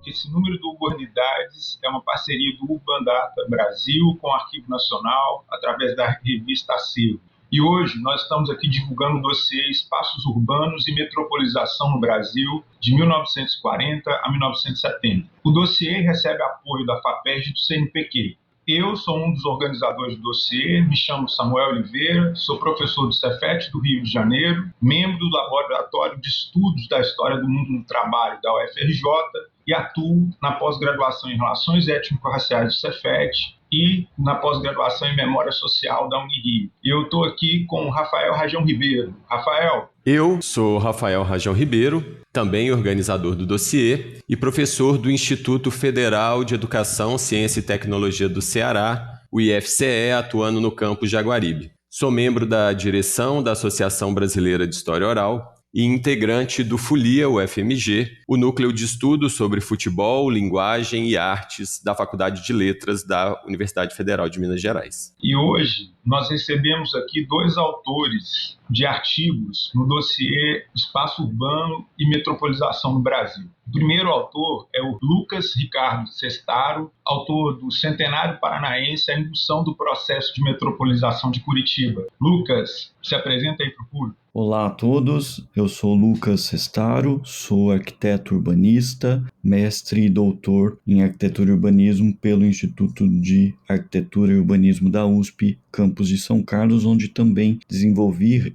Esse número do Urbanidades é uma parceria do Urban Data Brasil com o Arquivo Nacional, através da revista Acervo. E hoje nós estamos aqui divulgando o dossiê Espaços Urbanos e Metropolização no Brasil, de 1940 a 1970. O dossiê recebe apoio da FAPERJ e do CNPq. Eu sou um dos organizadores do dossiê, me chamo Samuel Oliveira, sou professor do Cefet do Rio de Janeiro, membro do Laboratório de Estudos da História do Mundo no Trabalho da UFRJ e atuo na pós-graduação em Relações Étnico-Raciais do Cefet e na pós-graduação em Memória Social da Unirio. Eu estou aqui com o Rafael Rajão Ribeiro. Rafael. Eu sou Rafael Rajão Ribeiro, também organizador do dossiê e professor do Instituto Federal de Educação, Ciência e Tecnologia do Ceará, o IFCE, atuando no campus Jaguaribe. Sou membro da direção da Associação Brasileira de História Oral e integrante do FULIA, UFMG, o núcleo de estudos sobre futebol, linguagem e artes da Faculdade de Letras da Universidade Federal de Minas Gerais. E hoje nós recebemos aqui dois autores de artigos no dossiê Espaço Urbano e Metropolização no Brasil. O primeiro autor é o Lucas Ricardo Sestaro, autor do Centenário Paranaense, a indução do processo de metropolização de Curitiba. Lucas, se apresenta aí para o público. Olá a todos, eu sou Lucas Sestaro, sou arquiteto urbanista, mestre e doutor em arquitetura e urbanismo pelo Instituto de Arquitetura e Urbanismo da USP, campus de São Carlos, onde também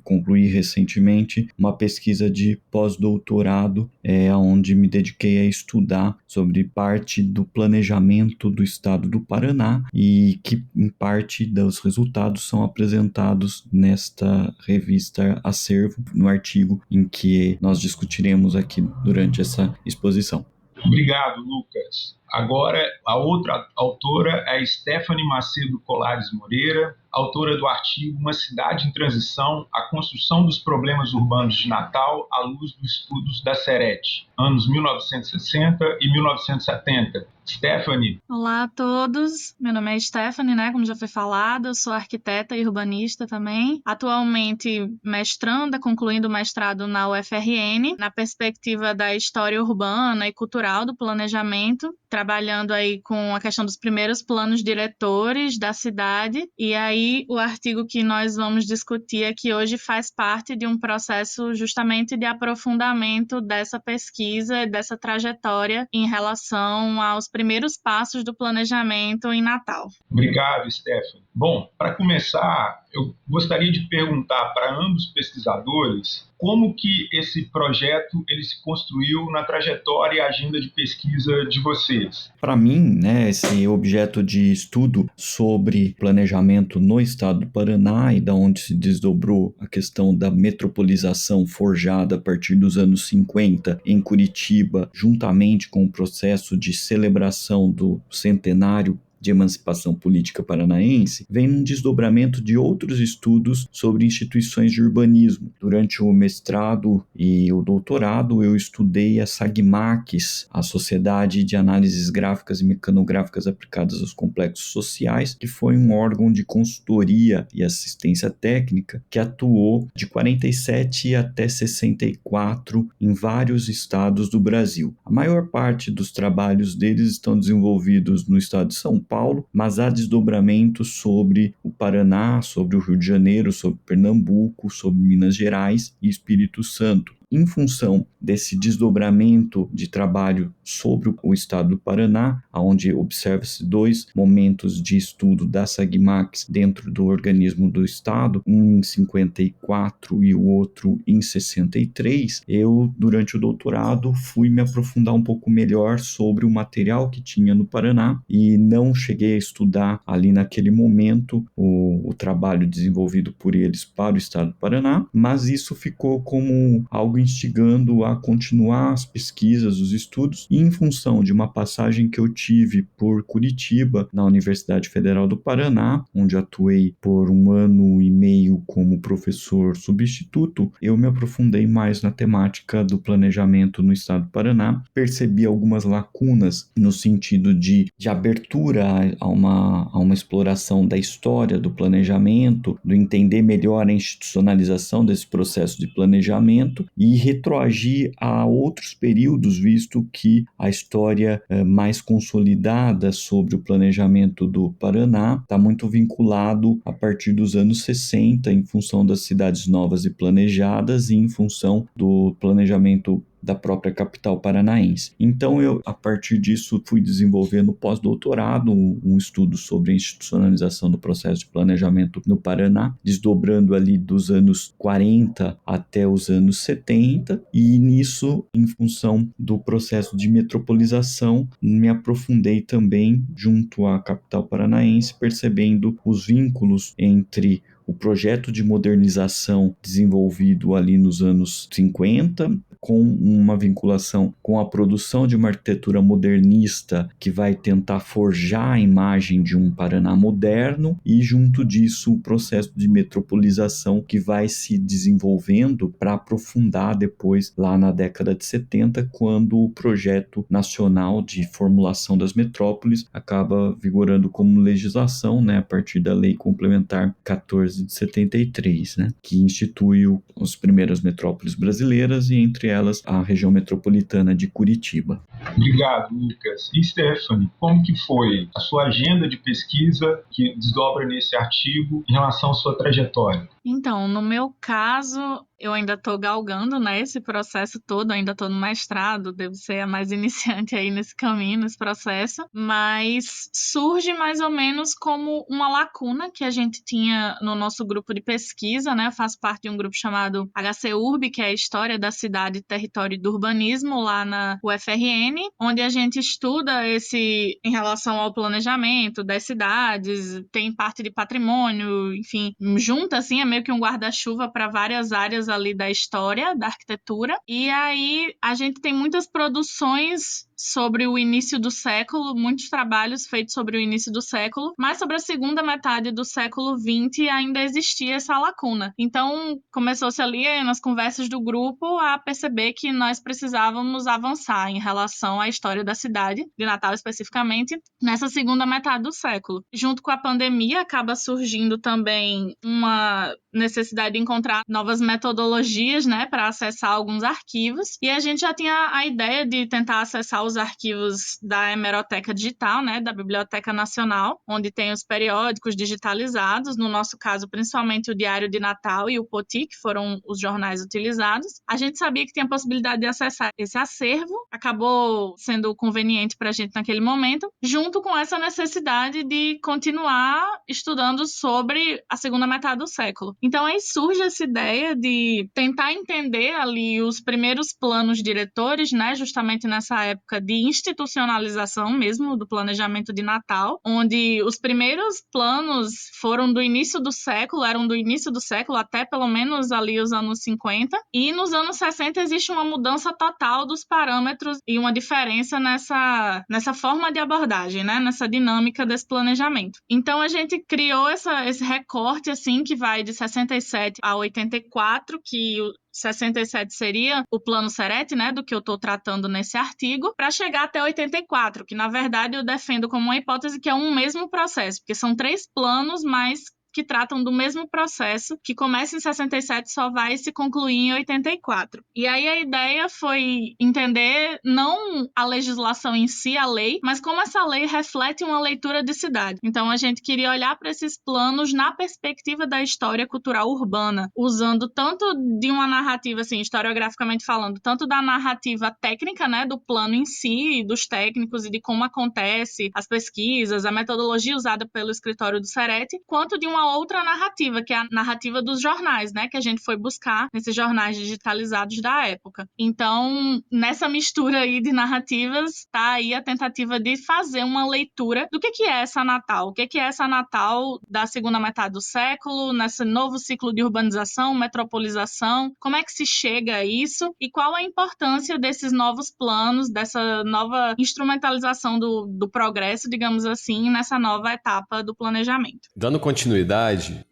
concluí recentemente uma pesquisa de pós-doutorado, onde me dediquei a estudar sobre parte do planejamento do estado do Paraná e que em parte dos resultados são apresentados nesta revista Acervo, no artigo em que nós discutiremos aqui durante essa exposição. Obrigado, Lucas. Agora, a outra autora é a Stephanie Macedo Colares Moreira, autora do artigo Uma Cidade em Transição, a construção dos problemas urbanos de Natal à luz dos estudos da Serete, anos 1960 e 1970. Stephanie. Olá a todos, meu nome é Stephanie, como já foi falado, eu sou arquiteta e urbanista também, atualmente mestranda, concluindo o mestrado na UFRN, na perspectiva da história urbana e cultural do planejamento, trabalhando aí com a questão dos primeiros planos diretores da cidade, e aí o artigo que nós vamos discutir aqui hoje faz parte de um processo justamente de aprofundamento dessa pesquisa, dessa trajetória em relação aos primeiros passos do planejamento em Natal. Obrigado, Stephanie. Bom, para começar, eu gostaria de perguntar para ambos os pesquisadores como que esse projeto ele se construiu na trajetória e agenda de pesquisa de vocês. Para mim, esse objeto de estudo sobre planejamento no estado do Paraná e da onde se desdobrou a questão da metropolização forjada a partir dos anos 50 em Curitiba, juntamente com o processo de celebração do centenário de emancipação política paranaense, vem num desdobramento de outros estudos sobre instituições de urbanismo. Durante o mestrado e o doutorado, eu estudei a SAGMACS, a Sociedade de Análises Gráficas e Mecanográficas Aplicadas aos Complexos Sociais, que foi um órgão de consultoria e assistência técnica que atuou de 47 até 64 em vários estados do Brasil. A maior parte dos trabalhos deles estão desenvolvidos no estado de São Paulo, mas há desdobramentos sobre o Paraná, sobre o Rio de Janeiro, sobre Pernambuco, sobre Minas Gerais e Espírito Santo. Em função desse desdobramento de trabalho sobre o estado do Paraná, onde observa-se dois momentos de estudo da SAGMACS dentro do organismo do estado, um em 54 e o outro em 63, eu, durante o doutorado, fui me aprofundar um pouco melhor sobre o material que tinha no Paraná e não cheguei a estudar ali naquele momento o trabalho desenvolvido por eles para o estado do Paraná, mas isso ficou como algo instigando a continuar as pesquisas, os estudos, e em função de uma passagem que eu tive por Curitiba, na Universidade Federal do Paraná, onde atuei por 1 ano e meio como professor substituto, eu me aprofundei mais na temática do planejamento no estado do Paraná, percebi algumas lacunas no sentido de abertura a uma exploração da história do planejamento, do entender melhor a institucionalização desse processo de planejamento, e e retroagir a outros períodos, visto que a história mais consolidada sobre o planejamento do Paraná está muito vinculado a partir dos anos 60, em função das cidades novas e planejadas e em função do planejamento da própria capital paranaense. Então, eu, a partir disso, fui desenvolvendo pós-doutorado, um estudo sobre a institucionalização do processo de planejamento no Paraná, desdobrando ali dos anos 40 até os anos 70, e nisso, em função do processo de metropolização, me aprofundei também junto à capital paranaense, percebendo os vínculos entre o projeto de modernização desenvolvido ali nos anos 50, com uma vinculação com a produção de uma arquitetura modernista que vai tentar forjar a imagem de um Paraná moderno, e junto disso o processo de metropolização que vai se desenvolvendo para aprofundar depois lá na década de 70, quando o projeto nacional de formulação das metrópoles acaba vigorando como legislação, né, a partir da Lei Complementar 14 de 73, né, que institui as primeiras metrópoles brasileiras, e entre elas a região metropolitana de Curitiba. Obrigado, Lucas. E Stephanie, como que foi a sua agenda de pesquisa que desdobra nesse artigo em relação à sua trajetória? Então, no meu caso, eu ainda estou galgando, né, esse processo todo, ainda estou no mestrado, devo ser a mais iniciante aí nesse caminho, nesse processo, mas surge mais ou menos como uma lacuna que a gente tinha no nosso grupo de pesquisa, né, eu faço parte de um grupo chamado HCURB, que é a História da Cidade, Território e do Urbanismo, lá na UFRN, onde a gente estuda em relação ao planejamento das cidades, tem parte de patrimônio, enfim, junta assim, é meio que um guarda-chuva para várias áreas ali da história, da arquitetura. E aí a gente tem muitas produções sobre o início do século, muitos trabalhos feitos sobre o início do século, mas sobre a segunda metade do século XX ainda existia essa lacuna. Então, começou-se ali nas conversas do grupo a perceber que nós precisávamos avançar em relação à história da cidade, de Natal especificamente, nessa segunda metade do século. Junto com a pandemia, acaba surgindo também uma necessidade de encontrar novas metodologias, né, para acessar alguns arquivos, e a gente já tinha a ideia de tentar acessar os arquivos da Hemeroteca Digital, né, da Biblioteca Nacional, onde tem os periódicos digitalizados, no nosso caso, principalmente o Diário de Natal e o Poti, que foram os jornais utilizados. A gente sabia que tinha a possibilidade de acessar esse acervo, acabou sendo conveniente para a gente naquele momento, junto com essa necessidade de continuar estudando sobre a segunda metade do século. Então aí surge essa ideia de tentar entender ali os primeiros planos diretores, né, justamente nessa época de institucionalização mesmo do planejamento de Natal, onde os primeiros planos foram do início do século, eram do início do século até pelo menos ali os anos 50, e nos anos 60 existe uma mudança total dos parâmetros e uma diferença nessa forma de abordagem, né, nessa dinâmica desse planejamento. Então a gente criou esse recorte assim que vai de 67 a 84, que o 67 seria o plano Serete, né, do que eu estou tratando nesse artigo, para chegar até 84, que na verdade eu defendo como uma hipótese que é um mesmo processo, porque são 3 planos, mas que tratam do mesmo processo, que começa em 67 e só vai se concluir em 84. E aí a ideia foi entender não a legislação em si, a lei, mas como essa lei reflete uma leitura de cidade. Então a gente queria olhar para esses planos na perspectiva da história cultural urbana, usando tanto de uma narrativa, assim, historiograficamente falando, tanto da narrativa técnica, né, do plano em si, dos técnicos e de como acontece as pesquisas, a metodologia usada pelo escritório do Serete, quanto de uma outra narrativa, que é a narrativa dos jornais, né, que a gente foi buscar nesses jornais digitalizados da época. Então, nessa mistura aí de narrativas, está aí a tentativa de fazer uma leitura do que é essa Natal, o que é essa Natal da segunda metade do século, nesse novo ciclo de urbanização, metropolização, como é que se chega a isso e qual a importância desses novos planos, dessa nova instrumentalização do progresso, digamos assim, nessa nova etapa do planejamento. Dando continuidade,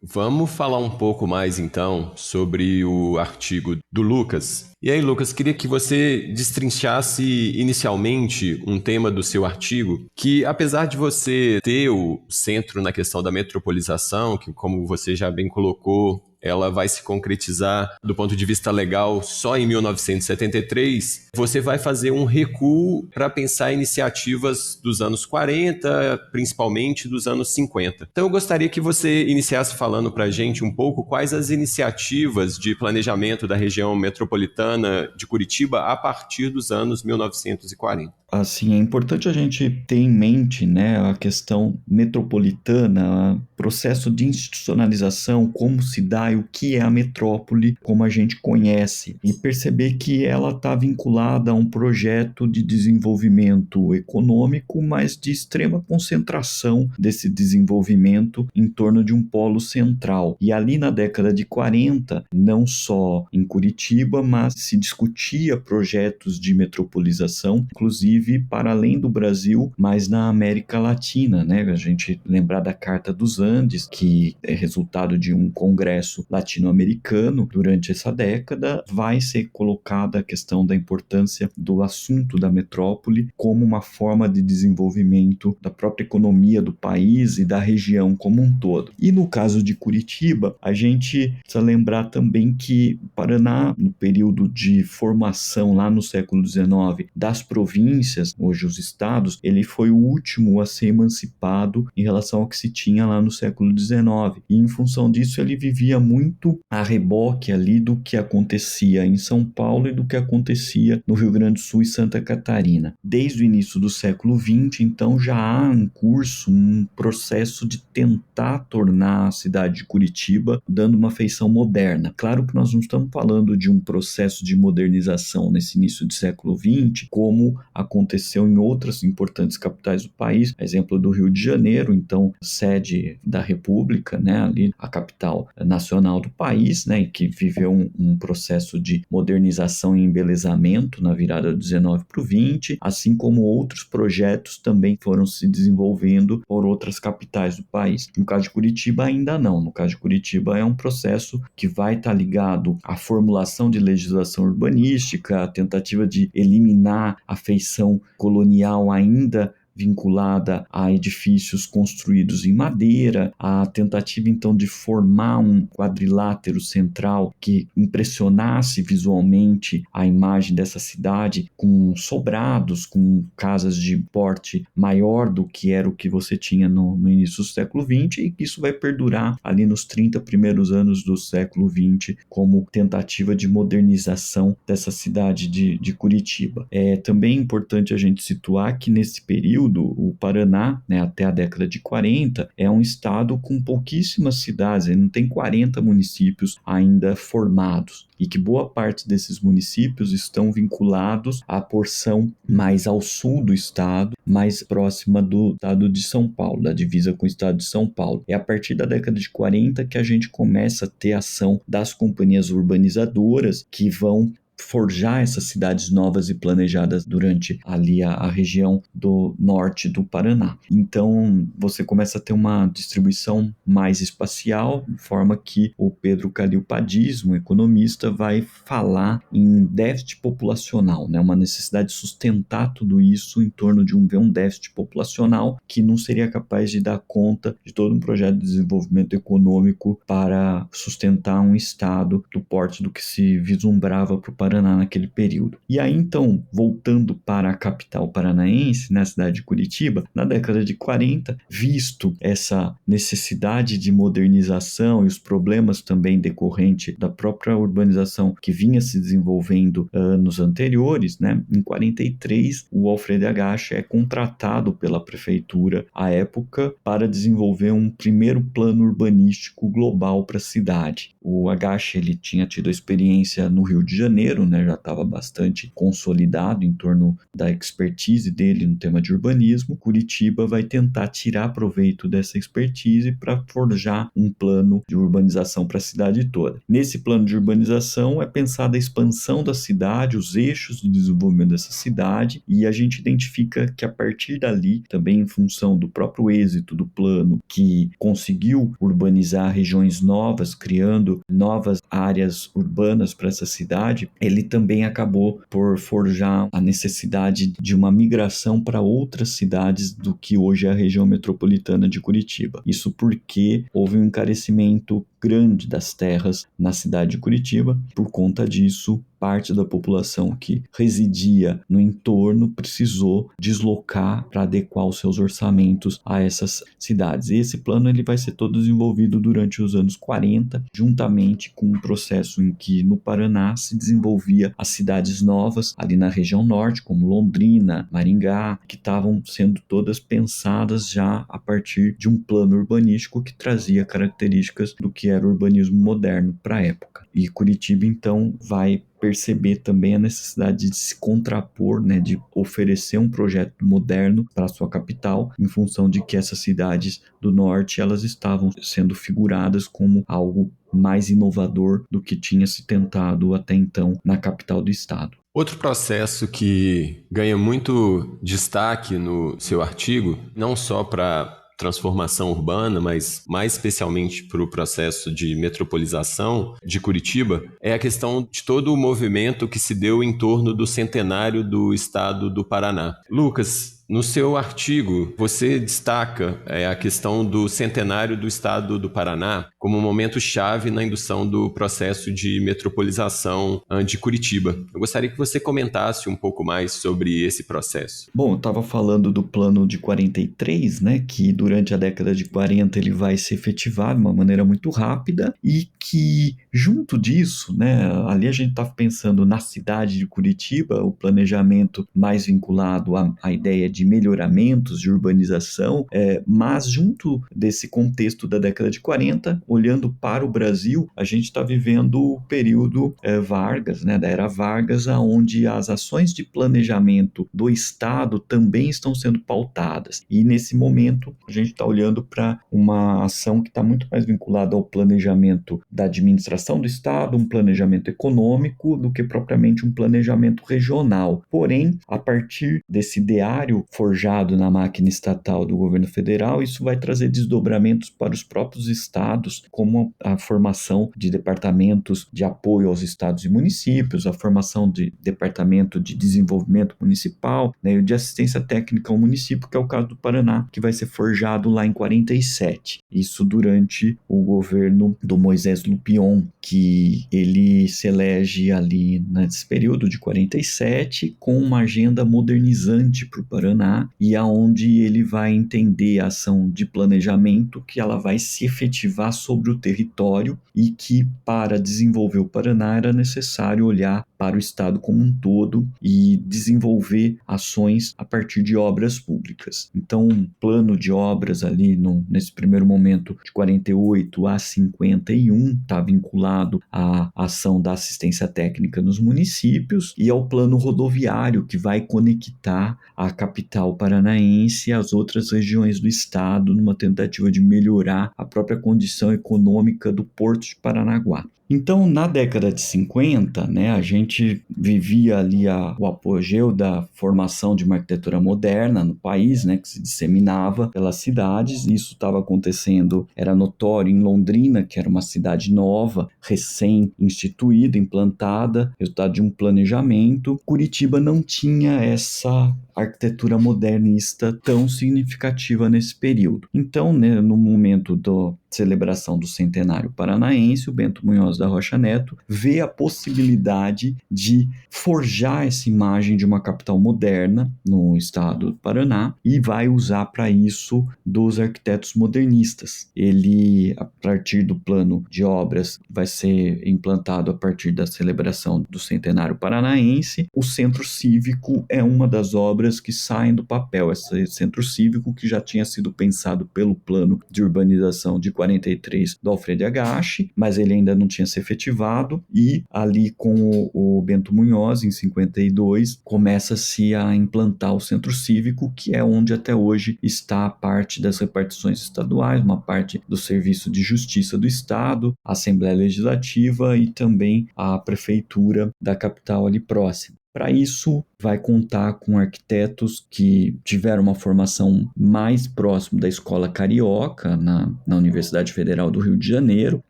vamos falar um pouco mais então sobre o artigo do Lucas. E aí, Lucas, queria que você destrinchasse inicialmente um tema do seu artigo que, apesar de você ter o centro na questão da metropolização, que como você já bem colocou, ela vai se concretizar do ponto de vista legal só em 1973, você vai fazer um recuo para pensar iniciativas dos anos 40, principalmente dos anos 50. Então eu gostaria que você iniciasse falando para a gente um pouco quais as iniciativas de planejamento da região metropolitana de Curitiba a partir dos anos 1940. Assim, é importante a gente ter em mente, né, a questão metropolitana, o processo de institucionalização, como se dá e o que é a metrópole, como a gente conhece, e perceber que ela está vinculada a um projeto de desenvolvimento econômico, mas de extrema concentração desse desenvolvimento em torno de um polo central. E ali na década de 40, não só em Curitiba, mas se discutia projetos de metropolização, inclusive para além do Brasil, mas na América Latina, né? A gente lembrar da Carta dos Andes, que é resultado de um congresso latino-americano durante essa década, vai ser colocada a questão da importância do assunto da metrópole como uma forma de desenvolvimento da própria economia do país e da região como um todo. E no caso de Curitiba, a gente precisa lembrar também que o Paraná, no período de formação lá no século XIX das províncias, hoje os estados, ele foi o último a ser emancipado em relação ao que se tinha lá no século XIX. E em função disso ele vivia muito a reboque ali do que acontecia em São Paulo e do que acontecia no Rio Grande do Sul e Santa Catarina. Desde o início do século XX, então, já há em curso um processo de tentar tornar a cidade de Curitiba dando uma feição moderna. Claro que nós não estamos falando de um processo de modernização nesse início do século XX, como aconteceu em outras importantes capitais do país, exemplo do Rio de Janeiro, então sede da República, né, ali a capital nacional do país, né, que viveu um processo de modernização e embelezamento na virada do 19 para o 20, assim como outros projetos também foram se desenvolvendo por outras capitais do país. No caso de Curitiba ainda não, no caso de Curitiba é um processo que vai estar ligado à formulação de legislação urbanística, a tentativa de eliminar a feição colonial ainda vinculada a edifícios construídos em madeira, a tentativa então de formar um quadrilátero central que impressionasse visualmente a imagem dessa cidade com sobrados, com casas de porte maior do que era o que você tinha no início do século XX, e que isso vai perdurar ali nos 30 primeiros anos do século XX como tentativa de modernização dessa cidade de Curitiba. É também importante a gente situar que nesse período o Paraná, né, até a década de 40, é um estado com pouquíssimas cidades, ele não tem 40 municípios ainda formados, e que boa parte desses municípios estão vinculados à porção mais ao sul do estado, mais próxima do estado de São Paulo, da divisa com o estado de São Paulo. É a partir da década de 40 que a gente começa a ter ação das companhias urbanizadoras que vão forjar essas cidades novas e planejadas durante ali a região do norte do Paraná. Então, você começa a ter uma distribuição mais espacial, de forma que o Pedro Calil Padiz, um economista, vai falar em déficit populacional, né? Uma necessidade de sustentar tudo isso em torno de um déficit populacional que não seria capaz de dar conta de todo um projeto de desenvolvimento econômico para sustentar um estado do porte do que se vislumbrava para o Paraná naquele período. E aí, então, voltando para a capital paranaense, na cidade de Curitiba, na década de 40, visto essa necessidade de modernização e os problemas também decorrentes da própria urbanização que vinha se desenvolvendo anos anteriores, né? Em 43, o Alfredo Agache é contratado pela prefeitura à época para desenvolver um primeiro plano urbanístico global para a cidade. O Agache, ele tinha tido a experiência no Rio de Janeiro, né, já estava bastante consolidado em torno da expertise dele no tema de urbanismo. Curitiba vai tentar tirar proveito dessa expertise para forjar um plano de urbanização para a cidade toda. Nesse plano de urbanização é pensada a expansão da cidade, os eixos de desenvolvimento dessa cidade, e a gente identifica que a partir dali, também em função do próprio êxito do plano, que conseguiu urbanizar regiões novas, criando novas áreas urbanas para essa cidade, ele também acabou por forjar a necessidade de uma migração para outras cidades do que hoje é a região metropolitana de Curitiba. Isso porque houve um encarecimento grande das terras na cidade de Curitiba. Por conta disso, parte da população que residia no entorno precisou deslocar para adequar os seus orçamentos a essas cidades. E esse plano ele vai ser todo desenvolvido durante os anos 40, juntamente com um processo em que no Paraná se desenvolvia as cidades novas ali na região norte, como Londrina, Maringá, que estavam sendo todas pensadas já a partir de um plano urbanístico que trazia características do que era o urbanismo moderno para a época. E Curitiba, então, vai perceber também a necessidade de se contrapor, né, de oferecer um projeto moderno para sua capital, em função de que essas cidades do norte elas estavam sendo figuradas como algo mais inovador do que tinha se tentado até então na capital do estado. Outro processo que ganha muito destaque no seu artigo, não só para transformação urbana, mas mais especialmente para o processo de metropolização de Curitiba, é a questão de todo o movimento que se deu em torno do centenário do estado do Paraná. Lucas, no seu artigo, você destaca a questão do centenário do estado do Paraná como um momento-chave na indução do processo de metropolização de Curitiba. Eu gostaria que você comentasse um pouco mais sobre esse processo. Bom, eu estava falando do plano de 43, né, que durante a década de 40 ele vai se efetivar de uma maneira muito rápida e que, junto disso, né, ali a gente estava pensando na cidade de Curitiba, o planejamento mais vinculado à ideia de melhoramentos, de urbanização, mas junto desse contexto da década de 40, olhando para o Brasil, a gente está vivendo o período Vargas, né, da era Vargas, onde as ações de planejamento do Estado também estão sendo pautadas. E nesse momento, a gente está olhando para uma ação que está muito mais vinculada ao planejamento da administração do Estado, um planejamento econômico, do que propriamente um planejamento regional. Porém, a partir desse ideário forjado na máquina estatal do governo federal, isso vai trazer desdobramentos para os próprios estados, como a formação de departamentos de apoio aos estados e municípios, a formação de departamento de desenvolvimento municipal, né, e de assistência técnica ao município, que é o caso do Paraná, que vai ser forjado lá em 47. Isso durante o governo do Moisés Lupion, que ele se elege ali nesse período de 47 com uma agenda modernizante para o Paraná, e aonde ele vai entender a ação de planejamento que ela vai se efetivar sobre o território e que para desenvolver o Paraná era necessário olhar para o estado como um todo e desenvolver ações a partir de obras públicas. Então, um plano de obras ali nesse primeiro momento de 48 a 51 está vinculado à ação da assistência técnica nos municípios e ao plano rodoviário que vai conectar a capital paranaense e as outras regiões do estado numa tentativa de melhorar a própria condição econômica do Porto de Paranaguá. Então, na década de 50, né, a gente vivia ali o apogeu da formação de uma arquitetura moderna no país, né, que se disseminava pelas cidades. Isso estava acontecendo, era notório em Londrina, que era uma cidade nova, recém-instituída, implantada, resultado de um planejamento. Curitiba não tinha essa arquitetura modernista tão significativa nesse período. Então, né, no momento da celebração do centenário paranaense, o Bento Munhoz da Rocha Neto vê a possibilidade de forjar essa imagem de uma capital moderna no estado do Paraná e vai usar para isso dos arquitetos modernistas. Ele, a partir do plano de obras, vai ser implantado a partir da celebração do centenário paranaense. O Centro Cívico é uma das obras que saem do papel. Esse Centro Cívico que já tinha sido pensado pelo plano de urbanização de 43 do Alfredo Agache, mas ele ainda não tinha se efetivado, e ali com o Bento Munhoz, em 52, começa-se a implantar o Centro Cívico, que é onde até hoje está a parte das repartições estaduais, uma parte do Serviço de Justiça do Estado, a Assembleia Legislativa e também a Prefeitura da capital ali próxima. Para isso, vai contar com arquitetos que tiveram uma formação mais próxima da escola carioca na Universidade Federal do Rio de Janeiro,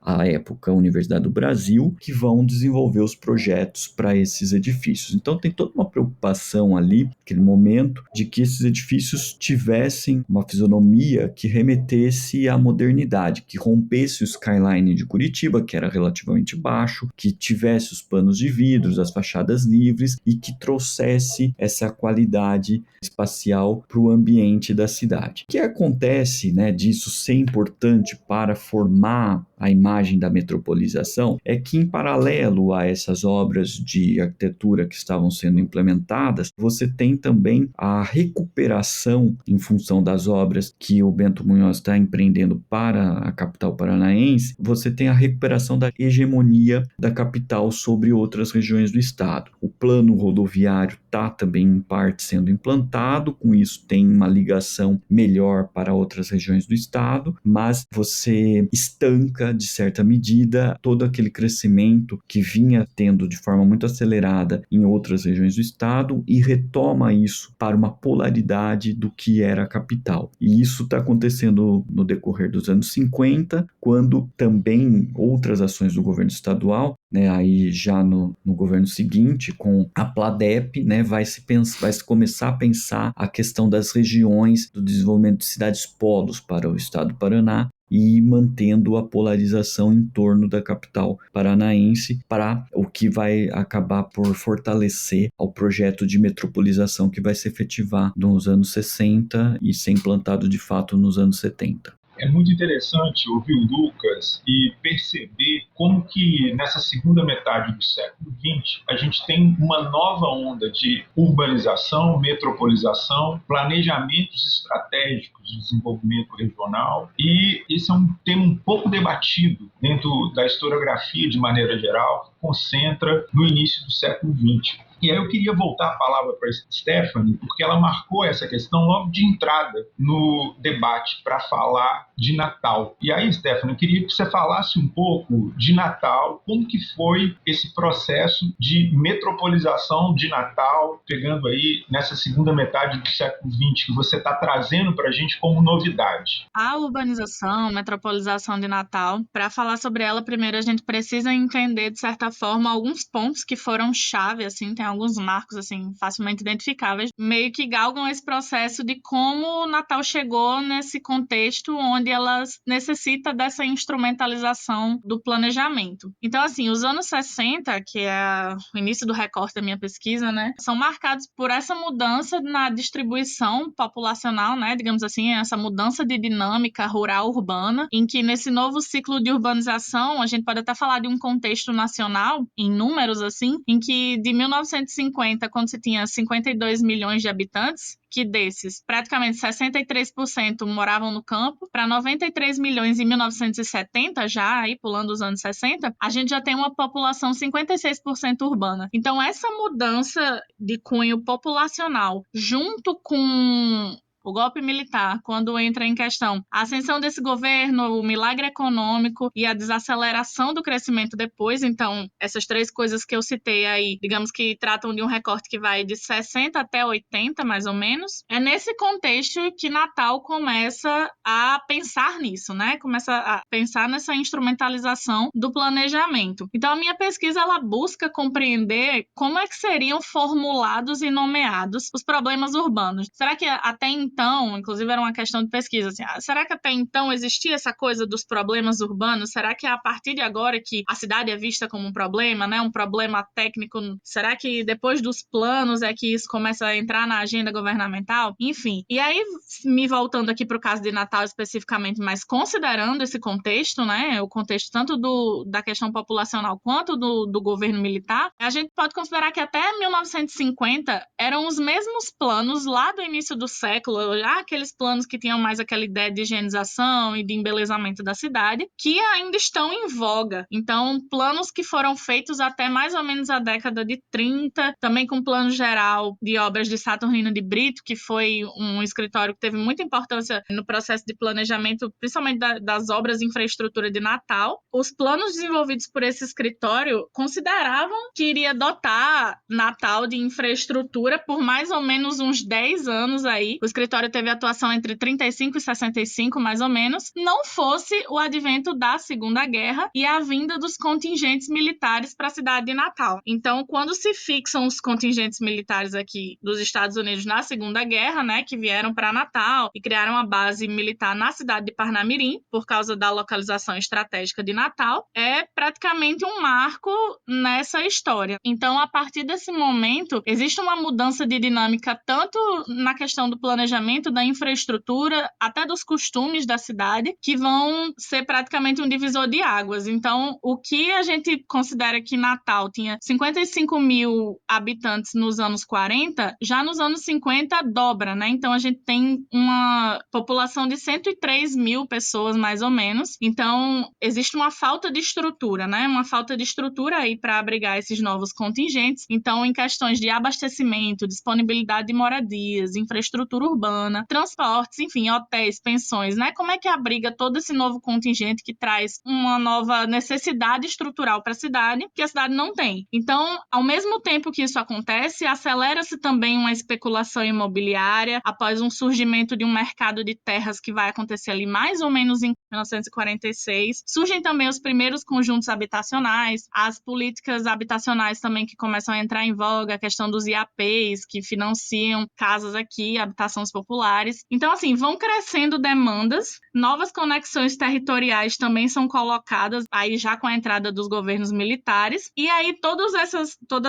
à época Universidade do Brasil, que vão desenvolver os projetos para esses edifícios. Então tem toda uma preocupação ali, naquele momento, de que esses edifícios tivessem uma fisionomia que remetesse à modernidade, que rompesse o skyline de Curitiba, que era relativamente baixo, que tivesse os panos de vidros, as fachadas livres e que trouxesse essa qualidade espacial para o ambiente da cidade. O que acontece, disso ser importante para formar a imagem da metropolização é que, em paralelo a essas obras de arquitetura que estavam sendo implementadas, você tem também a recuperação, em função das obras que o Bento Munhoz está empreendendo para a capital paranaense, você tem a recuperação da hegemonia da capital sobre outras regiões do estado. O plano rodoviário está também, em parte, sendo implantado, com isso tem uma ligação melhor para outras regiões do estado, mas você estanca, de certa medida, todo aquele crescimento que vinha tendo de forma muito acelerada em outras regiões do estado e retoma isso para uma polaridade do que era a capital. E isso está acontecendo no decorrer dos anos 50, quando também outras ações do governo estadual, aí já no governo seguinte, com a Pladep, vai se começar a pensar a questão das regiões, do desenvolvimento de cidades polos para o estado do Paraná, e mantendo a polarização em torno da capital paranaense, para o que vai acabar por fortalecer o projeto de metropolização que vai se efetivar nos anos 60 e ser implantado de fato nos anos 70. É muito interessante ouvir o Lucas e perceber como que nessa segunda metade do século XX a gente tem uma nova onda de urbanização, metropolização, planejamentos estratégicos de desenvolvimento regional, e esse é um tema um pouco debatido dentro da historiografia de maneira geral, que concentra no início do século XX. E aí eu queria voltar a palavra para a Stephanie, porque ela marcou essa questão logo de entrada no debate para falar de Natal. E aí, Stephanie, eu queria que você falasse um pouco de Natal, como que foi esse processo de metropolização de Natal, pegando aí nessa segunda metade do século XX, que você está trazendo para a gente como novidade. A urbanização, metropolização de Natal, para falar sobre ela, primeiro a gente precisa entender, de certa forma, alguns pontos que foram chave, assim, tem alguns marcos, assim, facilmente identificáveis, meio que galgam esse processo de como o Natal chegou nesse contexto onde ela necessita dessa instrumentalização do planejamento. Então, assim, os anos 60, que é o início do recorte da minha pesquisa, são marcados por essa mudança na distribuição populacional, digamos assim, essa mudança de dinâmica rural-urbana, em que nesse novo ciclo de urbanização, a gente pode até falar de um contexto nacional, em números, assim, em que de 1950, quando se tinha 52 milhões de habitantes, que desses, praticamente 63% moravam no campo, para 93 milhões em 1970, já aí pulando os anos 60, a gente já tem uma população 56% urbana. Então, essa mudança de cunho populacional, junto com o golpe militar, quando entra em questão a ascensão desse governo, o milagre econômico e a desaceleração do crescimento depois, então essas três coisas que eu citei aí, digamos que tratam de um recorte que vai de 60 até 80, mais ou menos, é nesse contexto que Natal começa a pensar nisso, começa a pensar nessa instrumentalização do planejamento. Então a minha pesquisa, ela busca compreender como é que seriam formulados e nomeados os problemas urbanos. Será que até então, inclusive era uma questão de pesquisa, assim, será que até então existia essa coisa dos problemas urbanos? Será que é a partir de agora que a cidade é vista como um problema, um problema técnico? Será que depois dos planos é que isso começa a entrar na agenda governamental? Enfim, e aí, me voltando aqui para o caso de Natal especificamente, mas considerando esse contexto, o contexto tanto da questão populacional quanto do governo militar, a gente pode considerar que até 1950 eram os mesmos planos lá do início do século, aqueles planos que tinham mais aquela ideia de higienização e de embelezamento da cidade, que ainda estão em voga. Então, planos que foram feitos até mais ou menos a década de 30, também com plano geral de obras de Saturnino de Brito, que foi um escritório que teve muita importância no processo de planejamento, principalmente das obras de infraestrutura de Natal. Os planos desenvolvidos por esse escritório consideravam que iria dotar Natal de infraestrutura por mais ou menos uns 10 anos aí. O escritório teve atuação entre 35 e 65, mais ou menos, não fosse o advento da Segunda Guerra e a vinda dos contingentes militares para a cidade de Natal. Então, quando se fixam os contingentes militares aqui dos Estados Unidos na Segunda Guerra, né, que vieram para Natal e criaram uma base militar na cidade de Parnamirim, por causa da localização estratégica de Natal, é praticamente um marco nessa história. Então, a partir desse momento, existe uma mudança de dinâmica tanto na questão do planejamento, da infraestrutura, até dos costumes da cidade, que vão ser praticamente um divisor de águas. Então, o que a gente considera que Natal tinha 55 mil habitantes nos anos 40, já nos anos 50 dobra, né? Então, a gente tem uma população de 103 mil pessoas, mais ou menos. Então, existe uma falta de estrutura, né? Uma falta de estrutura aí para abrigar esses novos contingentes. Então, em questões de abastecimento, disponibilidade de moradias, infraestrutura urbana, transportes, enfim, hotéis, pensões, né? Como é que abriga todo esse novo contingente que traz uma nova necessidade estrutural para a cidade que a cidade não tem? Então, ao mesmo tempo que isso acontece, acelera-se também uma especulação imobiliária após um surgimento de um mercado de terras que vai acontecer ali mais ou menos em 1946. Surgem também os primeiros conjuntos habitacionais, as políticas habitacionais também que começam a entrar em voga, a questão dos IAPs, que financiam casas aqui, habitações populares. Então, assim, vão crescendo demandas, novas conexões territoriais também são colocadas aí já com a entrada dos governos militares, e aí todas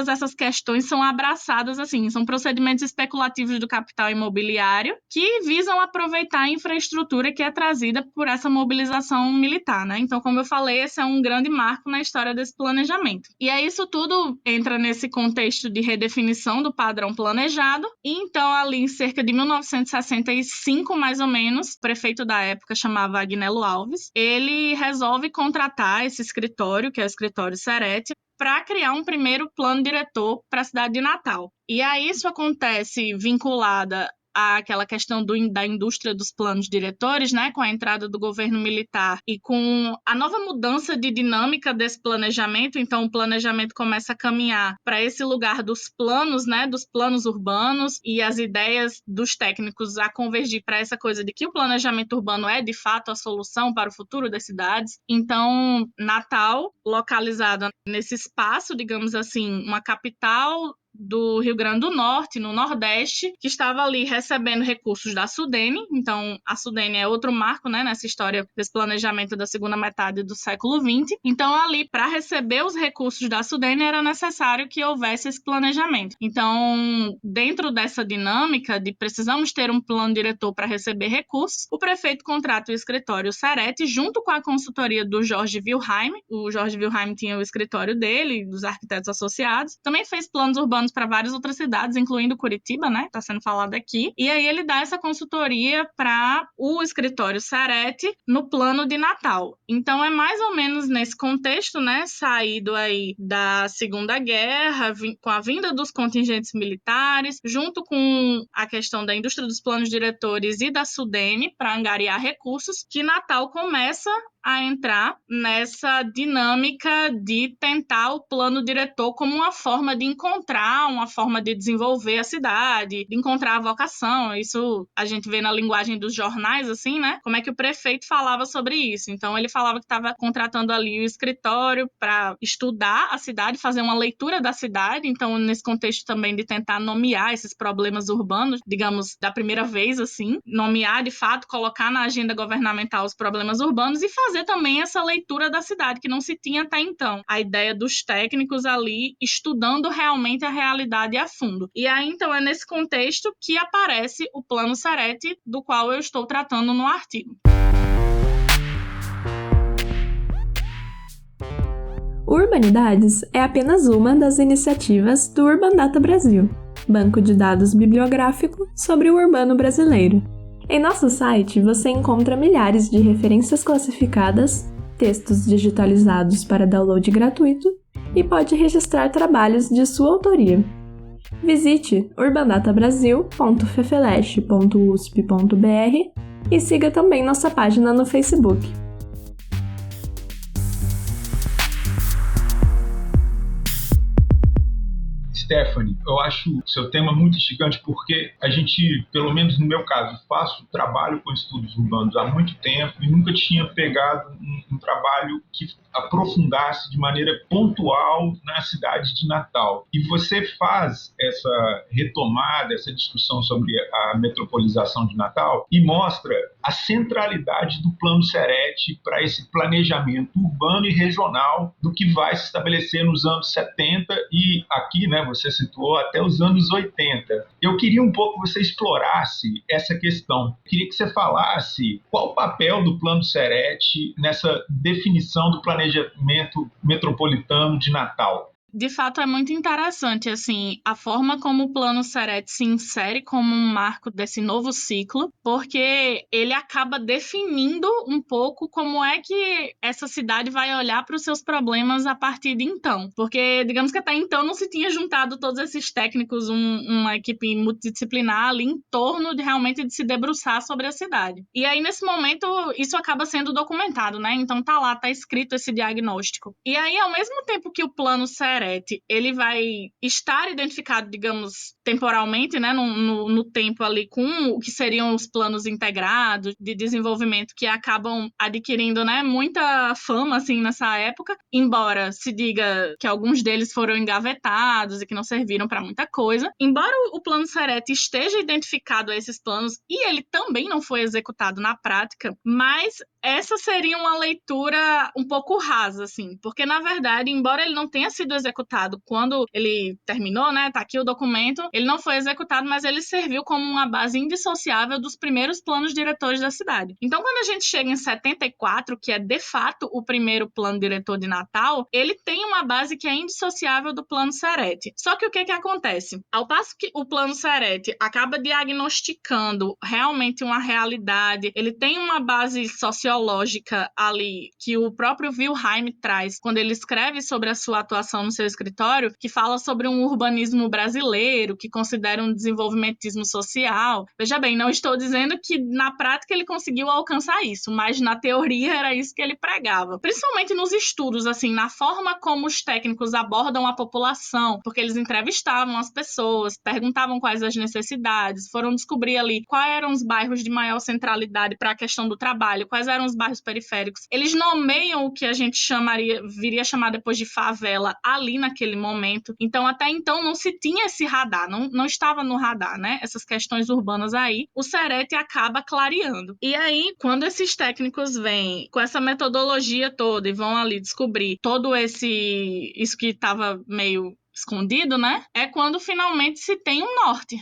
essas questões são abraçadas, assim, são procedimentos especulativos do capital imobiliário que visam aproveitar a infraestrutura que é trazida por essa mobilização militar, né? Então, como eu falei, esse é um grande marco na história desse planejamento. E aí isso tudo entra nesse contexto de redefinição do padrão planejado, e então ali em cerca de 1965, mais ou menos, o prefeito da época chamava Agnello Alves, ele resolve contratar esse escritório, que é o escritório Ceretti, para criar um primeiro plano diretor para a cidade de Natal. E aí isso acontece vinculada àquela questão da indústria dos planos diretores, né, com a entrada do governo militar e com a nova mudança de dinâmica desse planejamento. Então, o planejamento começa a caminhar para esse lugar dos planos, né, dos planos urbanos, e as ideias dos técnicos a convergir para essa coisa de que o planejamento urbano é, de fato, a solução para o futuro das cidades. Então, Natal, localizada nesse espaço, digamos assim, uma capital do Rio Grande do Norte, no Nordeste, que estava ali recebendo recursos da Sudene. Então, a Sudene é outro marco, né, nessa história desse planejamento da segunda metade do século XX. Então, ali, para receber os recursos da Sudene, era necessário que houvesse esse planejamento. Então, dentro dessa dinâmica de precisamos ter um plano diretor para receber recursos, o prefeito contrata o escritório Ceretti, junto com a consultoria do Jorge Wilhelm. O Jorge Wilhelm tinha o escritório dele, dos arquitetos associados. Também fez planos urbanos para várias outras cidades, incluindo Curitiba, né? Está sendo falado aqui. E aí ele dá essa consultoria para o escritório Ceretti no plano de Natal. Então é mais ou menos nesse contexto, né? Saído aí da Segunda Guerra, com a vinda dos contingentes militares, junto com a questão da indústria dos planos diretores e da Sudene para angariar recursos, que Natal começa a entrar nessa dinâmica de tentar o plano diretor como uma forma de encontrar, uma forma de desenvolver a cidade, de encontrar a vocação. Isso a gente vê na linguagem dos jornais, assim, né? Como é que o prefeito falava sobre isso. Então, ele falava que estava contratando ali o escritório para estudar a cidade, fazer uma leitura da cidade. Então, nesse contexto também de tentar nomear esses problemas urbanos, digamos, da primeira vez, assim, nomear, de fato, colocar na agenda governamental os problemas urbanos e fazer também essa leitura da cidade, que não se tinha até então. A ideia dos técnicos ali estudando realmente a realidade a fundo. E aí, então, é nesse contexto que aparece o Plano Ceretti, do qual eu estou tratando no artigo. O Urbanidades é apenas uma das iniciativas do Urban Data Brasil. banco de dados bibliográfico sobre o urbano brasileiro. Em nosso site você encontra milhares de referências classificadas, textos digitalizados para download gratuito e pode registrar trabalhos de sua autoria. Visite urbandatabrasil.fefeleste.usp.br e siga também nossa página no Facebook. Stephanie, eu acho seu tema muito instigante porque a gente, pelo menos no meu caso, trabalho com estudos urbanos há muito tempo e nunca tinha pegado um trabalho que aprofundasse de maneira pontual na cidade de Natal. E você faz essa retomada, essa discussão sobre a metropolização de Natal e mostra a centralidade do Plano Serete para esse planejamento urbano e regional do que vai se estabelecer nos anos 70 e aqui, né, você citou, até os anos 80. Eu queria um pouco que você explorasse essa questão. Eu queria que você falasse qual o papel do Plano Serete nessa definição do planejamento metropolitano de Natal. De fato, é muito interessante, assim, a forma como o Plano Serete se insere como um marco desse novo ciclo, porque ele acaba definindo um pouco como é que essa cidade vai olhar para os seus problemas a partir de então. Porque, digamos que até então não se tinha juntado todos esses técnicos, uma equipe multidisciplinar ali em torno de realmente de se debruçar sobre a cidade. E aí, nesse momento, isso acaba sendo documentado, né? Então tá lá, tá escrito esse diagnóstico. E aí, ao mesmo tempo que o Plano Serete ele vai estar identificado, digamos, temporalmente, né, no tempo ali com o que seriam os planos integrados de desenvolvimento que acabam adquirindo, né, muita fama, assim, nessa época, embora se diga que alguns deles foram engavetados e que não serviram para muita coisa. Embora o Plano Serete esteja identificado a esses planos e ele também não foi executado na prática, mas essa seria uma leitura um pouco rasa, assim, porque, na verdade, embora ele não tenha sido executado quando ele terminou, né, tá aqui o documento, ele não foi executado, mas ele serviu como uma base indissociável dos primeiros planos diretores da cidade. Então, quando a gente chega em 74, que é, de fato, o primeiro plano diretor de Natal, ele tem uma base que é indissociável do Plano Serete. Só que o que acontece? Ao passo que o Plano Serete acaba diagnosticando realmente uma realidade, ele tem uma base sociológica ali, que o próprio Wilhelm traz quando ele escreve sobre a sua atuação no seu escritório, que fala sobre um urbanismo brasileiro, que considera um desenvolvimentismo social. Veja bem, não estou dizendo que na prática ele conseguiu alcançar isso, mas na teoria era isso que ele pregava. Principalmente nos estudos, assim, na forma como os técnicos abordam a população, porque eles entrevistavam as pessoas, perguntavam quais as necessidades, foram descobrir ali quais eram os bairros de maior centralidade para a questão do trabalho, quais eram os bairros periféricos. Eles nomeiam o que a gente viria a chamar depois de favela ali naquele momento. Então, até então, não se tinha esse radar, não estava no radar, né? Essas questões urbanas aí, o Serete acaba clareando. E aí, quando esses técnicos vêm com essa metodologia toda e vão ali descobrir todo isso que estava meio escondido, né? É quando finalmente se tem um norte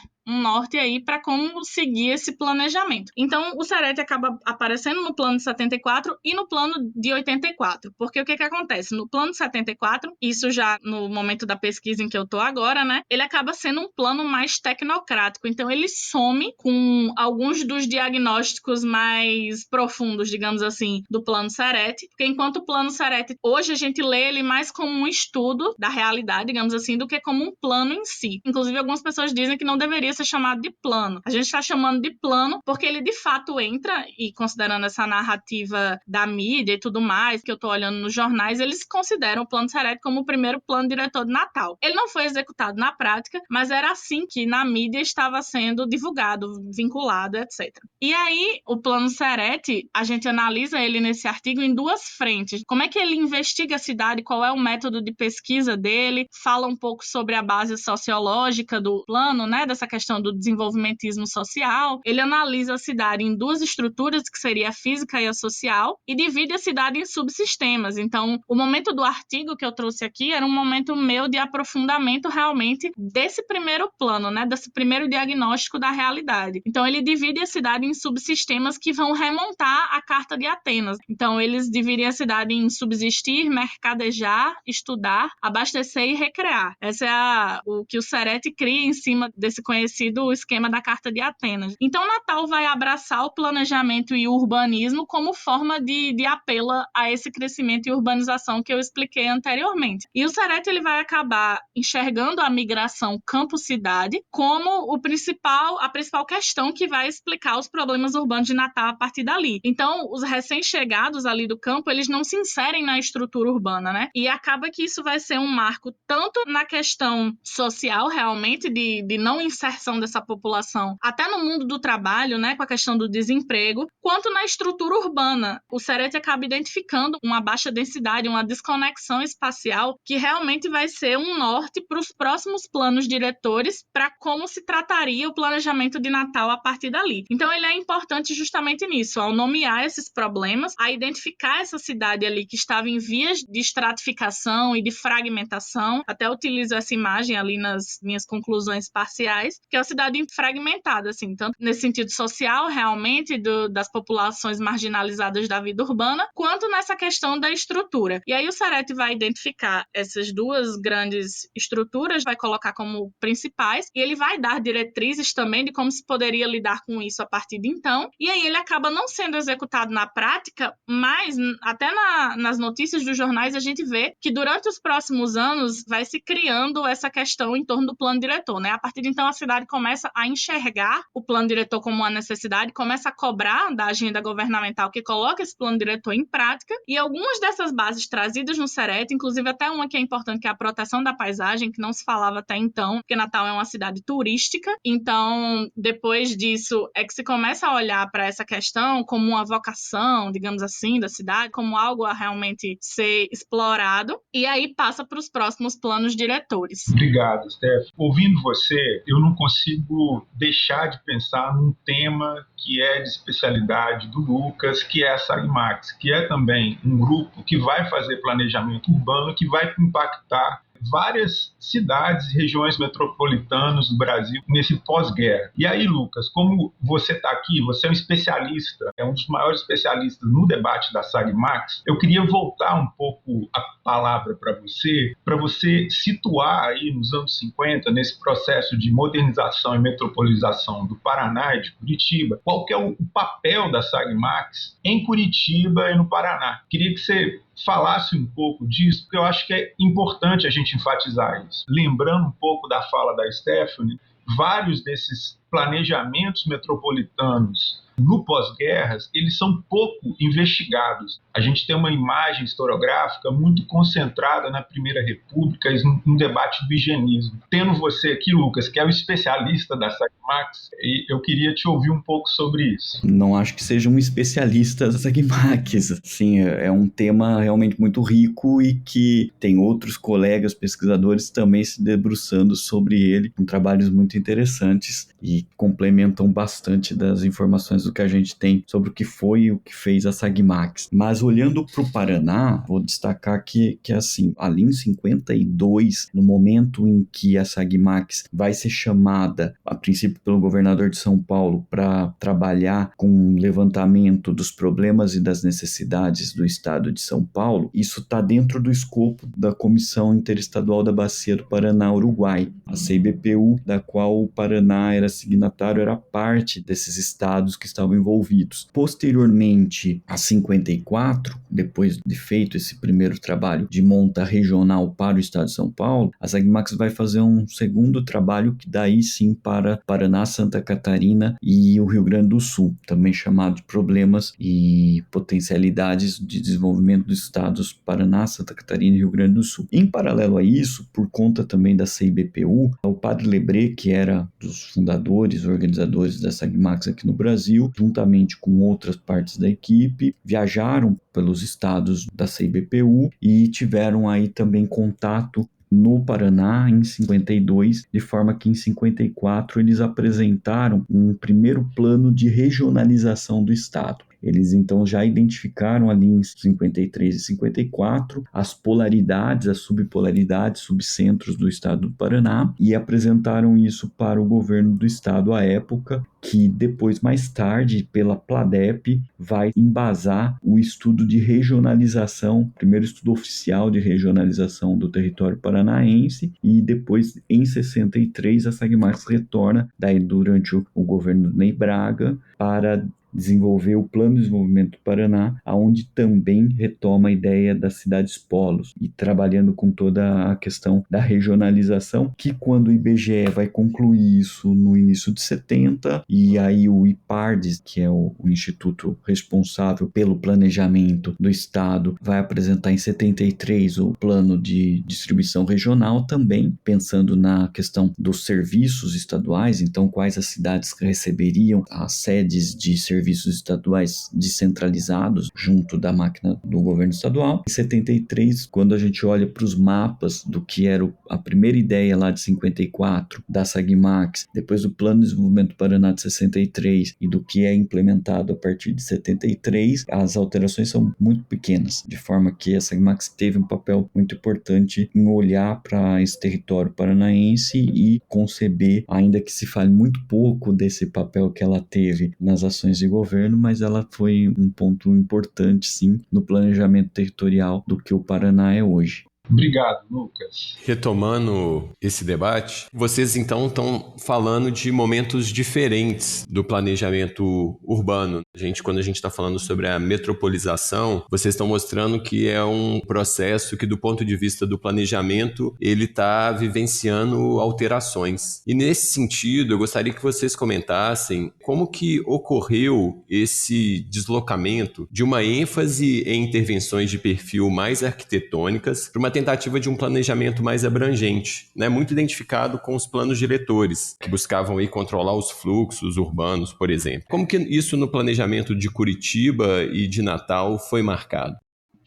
aí para como seguir esse planejamento. Então, o Serete acaba aparecendo no plano de 74 e no plano de 84. Porque o que acontece? No plano de 74, isso já no momento da pesquisa em que eu estou agora, né? Ele acaba sendo um plano mais tecnocrático. Então, ele some com alguns dos diagnósticos mais profundos, digamos assim, do plano Serete. Porque enquanto o plano Serete, hoje a gente lê ele mais como um estudo da realidade, digamos assim, do que como um plano em si. Inclusive, algumas pessoas dizem que não deveria ser chamado de plano. A gente está chamando de plano porque ele de fato entra, e considerando essa narrativa da mídia e tudo mais, que eu estou olhando nos jornais, eles consideram o Plano Serete como o primeiro plano diretor de Natal. Ele não foi executado na prática, mas era assim que na mídia estava sendo divulgado, vinculado, etc. E aí, o Plano Serete, a gente analisa ele nesse artigo em duas frentes. Como é que ele investiga a cidade, qual é o método de pesquisa dele, fala um pouco sobre a base sociológica do plano, né, dessa questão questão do desenvolvimentismo social, ele analisa a cidade em duas estruturas, que seria a física e a social, e divide a cidade em subsistemas. Então, o momento do artigo que eu trouxe aqui era um momento meu de aprofundamento realmente desse primeiro plano, né, desse primeiro diagnóstico da realidade. Então, ele divide a cidade em subsistemas que vão remontar a Carta de Atenas. Então, eles dividem a cidade em subsistir, mercadejar, estudar, abastecer e recrear. Essa é o que o Serete cria em cima desse conhecido esquema da Carta de Atenas. Então, Natal vai abraçar o planejamento e o urbanismo como forma de apelo a esse crescimento e urbanização que eu expliquei anteriormente. E o Serete ele vai acabar enxergando a migração campo-cidade como a principal questão que vai explicar os problemas urbanos de Natal a partir dali. Então, os recém-chegados ali do campo, eles não se inserem na estrutura urbana, né? E acaba que isso vai ser um marco tanto na questão social, realmente, de não inserção dessa população, até no mundo do trabalho, né, com a questão do desemprego, quanto na estrutura urbana. O Serete acaba identificando uma baixa densidade, uma desconexão espacial, que realmente vai ser um norte para os próximos planos diretores para como se trataria o planejamento de Natal a partir dali. Então, ele é importante justamente nisso, ao nomear esses problemas, a identificar essa cidade ali que estava em vias de estratificação e de fragmentação. Até utilizo essa imagem ali nas minhas conclusões parciais, que é uma cidade fragmentada, assim, tanto nesse sentido social, realmente, das populações marginalizadas da vida urbana, quanto nessa questão da estrutura. E aí o Serete vai identificar essas duas grandes estruturas, vai colocar como principais, e ele vai dar diretrizes também de como se poderia lidar com isso a partir de então. E aí ele acaba não sendo executado na prática, mas até nas notícias dos jornais a gente vê que durante os próximos anos vai se criando essa questão em torno do plano diretor, né? A partir de então a cidade começa a enxergar o plano diretor como uma necessidade, começa a cobrar da agenda governamental que coloca esse plano diretor em prática, e algumas dessas bases trazidas no Serete, inclusive até uma que é importante, que é a proteção da paisagem, que não se falava até então, porque Natal é uma cidade turística. Então, depois disso, é que se começa a olhar para essa questão como uma vocação, digamos assim, da cidade, como algo a realmente ser explorado, e aí passa para os próximos planos diretores. Obrigado, Steph. Ouvindo você, eu não consigo deixar de pensar num tema que é de especialidade do Lucas, que é a SAGMAX, que é também um grupo que vai fazer planejamento urbano, que vai impactar várias cidades e regiões metropolitanas do Brasil nesse pós-guerra. E aí, Lucas, como você está aqui, você é um especialista, é um dos maiores especialistas no debate da SAGMAX, eu queria voltar um pouco a palavra para você situar aí nos anos 50, nesse processo de modernização e metropolização do Paraná e de Curitiba, qual que é o papel da SAGMAX em Curitiba e no Paraná. Queria que você falasse um pouco disso, porque eu acho que é importante a gente enfatizar isso. Lembrando um pouco da fala da Stephanie, vários desses planejamentos metropolitanos no pós-guerras, eles são pouco investigados. A gente tem uma imagem historiográfica muito concentrada na Primeira República e no debate do higienismo. Tendo você aqui, Lucas, que é o especialista da SAGMAX, eu queria te ouvir um pouco sobre isso. Não acho que seja um especialista da SAGMAX. Sim, é um tema realmente muito rico e que tem outros colegas pesquisadores também se debruçando sobre ele, com trabalhos muito interessantes e complementam bastante das informações do que a gente tem sobre o que foi e o que fez a SAGMAX. Mas olhando para o Paraná, vou destacar que assim, ali em 52, no momento em que a SAGMAX vai ser chamada, a princípio pelo governador de São Paulo, para trabalhar com o levantamento dos problemas e das necessidades do estado de São Paulo, isso está dentro do escopo da Comissão Interestadual da Bacia do Paraná-Uruguai, a CIBPU, da qual o Paraná era signatário, era parte desses estados que estavam envolvidos. Posteriormente, a 54, depois de feito esse primeiro trabalho de monta regional para o estado de São Paulo, a SAGMAX vai fazer um segundo trabalho que daí sim para Paraná, Santa Catarina e o Rio Grande do Sul, também chamado de problemas e potencialidades de desenvolvimento dos estados Paraná, Santa Catarina e Rio Grande do Sul. Em paralelo a isso, por conta também da CIBPU, o padre Lebré, que era dos fundadores, organizadores da SAGMAX aqui no Brasil, juntamente com outras partes da equipe, viajaram pelos estados da CIBPU e tiveram aí também contato no Paraná em 52, de forma que em 54 eles apresentaram um primeiro plano de regionalização do estado. Eles então já identificaram ali em 53 e 54 as polaridades, as subpolaridades, subcentros do estado do Paraná e apresentaram isso para o governo do estado à época, que depois, mais tarde, pela PLADEP, vai embasar o estudo de regionalização, primeiro estudo oficial de regionalização do território paranaense, e depois, em 63, a SAGMAX retorna, daí durante o governo do Ney Braga, para desenvolver o Plano de Desenvolvimento do Paraná, onde também retoma a ideia das cidades polos e trabalhando com toda a questão da regionalização, que quando o IBGE vai concluir isso no início de 70, e aí o IPARDES, que é o instituto responsável pelo planejamento do estado, vai apresentar em 73 o plano de distribuição regional, também pensando na questão dos serviços estaduais, então quais as cidades receberiam as sedes de serviços estaduais descentralizados junto da máquina do governo estadual. Em 73, quando a gente olha para os mapas do que era a primeira ideia lá de 54 da SAGMAX, depois do Plano de Desenvolvimento do Paraná de 63 e do que é implementado a partir de 73, as alterações são muito pequenas, de forma que a SAGMAX teve um papel muito importante em olhar para esse território paranaense e conceber, ainda que se fale muito pouco desse papel que ela teve nas ações de governo, mas ela foi um ponto importante, sim, no planejamento territorial do que o Paraná é hoje. Obrigado, Lucas. Retomando esse debate, vocês então estão falando de momentos diferentes do planejamento urbano. Quando a gente está falando sobre a metropolização, vocês estão mostrando que é um processo que, do ponto de vista do planejamento, ele está vivenciando alterações. E nesse sentido, eu gostaria que vocês comentassem como que ocorreu esse deslocamento de uma ênfase em intervenções de perfil mais arquitetônicas para uma tentativa de um planejamento mais abrangente, né? Muito identificado com os planos diretores, que buscavam aí controlar os fluxos urbanos, por exemplo. Como que isso no planejamento de Curitiba e de Natal foi marcado?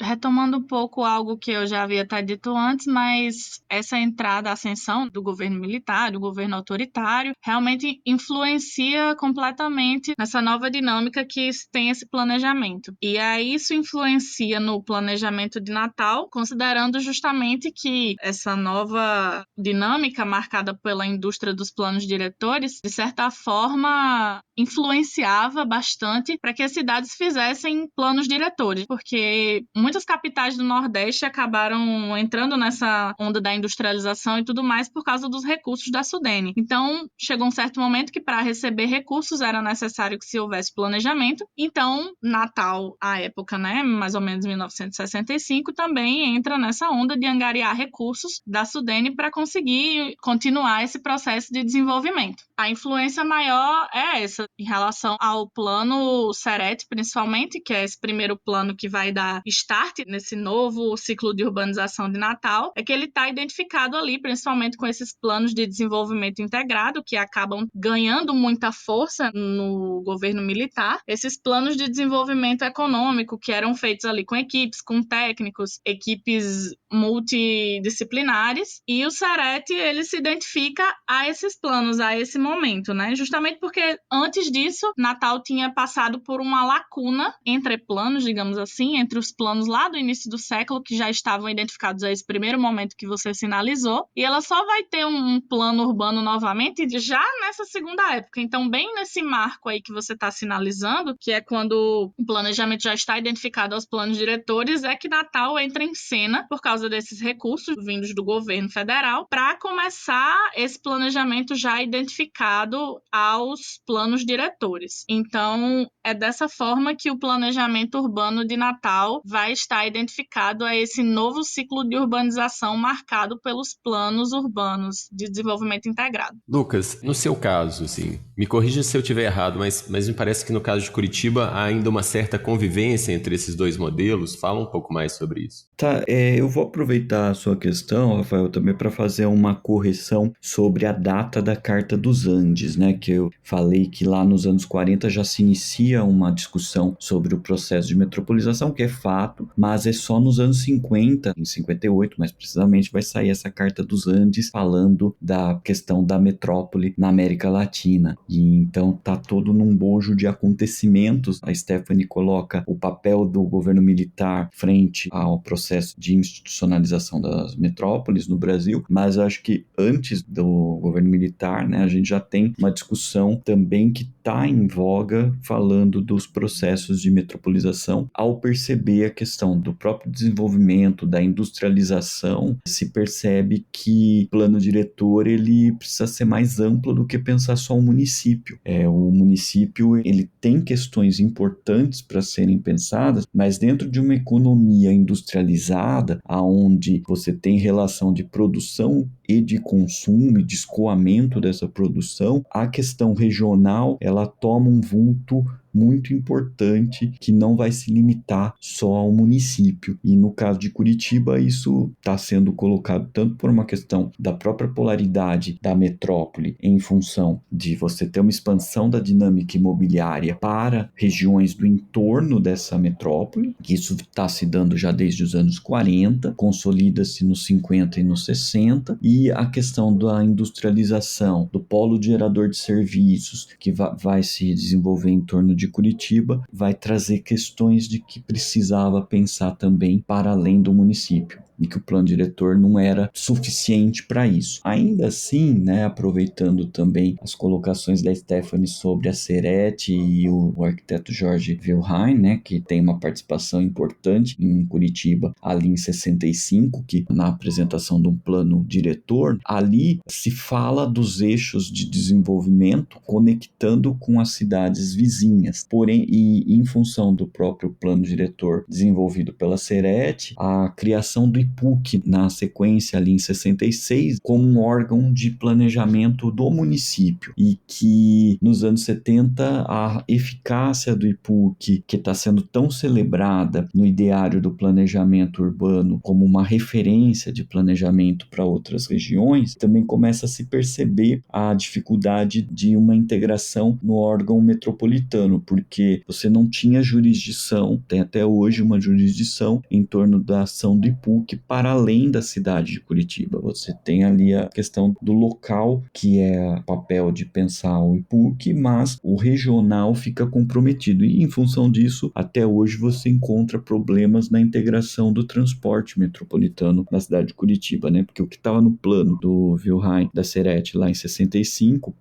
Retomando um pouco algo que eu já havia até dito antes, mas essa entrada, a ascensão do governo militar, do governo autoritário, realmente influencia completamente nessa nova dinâmica que tem esse planejamento. E aí isso influencia no planejamento de Natal, considerando justamente que essa nova dinâmica marcada pela indústria dos planos diretores, de certa forma, influenciava bastante para que as cidades fizessem planos diretores, porque muitas capitais do Nordeste acabaram entrando nessa onda da industrialização e tudo mais por causa dos recursos da Sudene. Então, chegou um certo momento que para receber recursos era necessário que se houvesse planejamento. Então, Natal, à época, né, mais ou menos 1965, também entra nessa onda de angariar recursos da Sudene para conseguir continuar esse processo de desenvolvimento. A influência maior é essa em relação ao plano SERET, principalmente, que é esse primeiro plano que vai dar start nesse novo ciclo de urbanização de Natal, é que ele está identificado ali, principalmente com esses planos de desenvolvimento integrado, que acabam ganhando muita força no governo militar. Esses planos de desenvolvimento econômico que eram feitos ali com equipes, com técnicos, equipes multidisciplinares, e o SERET, ele se identifica a esses planos, a esse momento, né? Justamente porque antes disso, Natal tinha passado por uma lacuna entre planos, digamos assim, entre os planos lá do início do século, que já estavam identificados a esse primeiro momento que você sinalizou, e ela só vai ter um plano urbano novamente já nessa segunda época. Então, bem nesse marco aí que você está sinalizando, que é quando o planejamento já está identificado aos planos diretores, é que Natal entra em cena por causa desses recursos vindos do governo federal para começar esse planejamento já identificado aos planos diretores. Então, é dessa forma que o planejamento urbano de Natal vai estar identificado a esse novo ciclo de urbanização marcado pelos planos urbanos de desenvolvimento integrado. Lucas, no seu caso, assim, me corrija se eu estiver errado, mas me parece que no caso de Curitiba há ainda uma certa convivência entre esses dois modelos. Fala um pouco mais sobre isso. Tá, eu vou aproveitar a sua questão, Rafael, também para fazer uma correção sobre a data da Carta dos Andes, né? Que eu falei que lá nos anos 40 já se inicia uma discussão sobre o processo de metropolização, que é fato, mas é só nos anos 50, em 58, mais precisamente, vai sair essa Carta dos Andes falando da questão da metrópole na América Latina. E então tá todo num bojo de acontecimentos. A Stephanie coloca o papel do governo militar frente ao processo de institucionalização das metrópoles no Brasil, mas eu acho que antes do governo militar, né, a gente já tem uma discussão também que está em voga falando dos processos de metropolização. Ao perceber a questão do próprio desenvolvimento, da industrialização, se percebe que o plano diretor ele precisa ser mais amplo do que pensar só o município. O município ele tem questões importantes para serem pensadas, mas dentro de uma economia industrializada, onde você tem relação de produção e de consumo e de escoamento dessa produção, a questão regional ela toma um vulto muito importante que não vai se limitar só ao município. E no caso de Curitiba, isso está sendo colocado tanto por uma questão da própria polaridade da metrópole em função de você ter uma expansão da dinâmica imobiliária para regiões do entorno dessa metrópole, que isso está se dando já desde os anos 40, consolida-se nos 50 e nos 60, e a questão da industrialização, do polo gerador de serviços, que vai se desenvolver em torno de Curitiba, vai trazer questões de que precisava pensar também para além do município, e que o plano diretor não era suficiente para isso. Ainda assim, né, aproveitando também as colocações da Stephanie sobre a Serete e o arquiteto Jorge Wilhelm, né, que tem uma participação importante em Curitiba, ali em 65, que na apresentação de um plano diretor, ali se fala dos eixos de desenvolvimento conectando com as cidades vizinhas. Porém, e em função do próprio plano diretor desenvolvido pela Serete, a criação do IPUC na sequência ali em 66 como um órgão de planejamento do município, e que nos anos 70 a eficácia do IPUC, que está sendo tão celebrada no ideário do planejamento urbano como uma referência de planejamento para outras regiões, também começa a se perceber a dificuldade de uma integração no órgão metropolitano, porque você não tinha jurisdição, tem até hoje uma jurisdição em torno da ação do IPUC para além da cidade de Curitiba. Você tem ali a questão do local, que é o papel de pensar o IPUC, mas o regional fica comprometido, e em função disso, até hoje você encontra problemas na integração do transporte metropolitano na cidade de Curitiba, né? Porque o que estava no plano do Wilhelm, da Serete, lá em 65,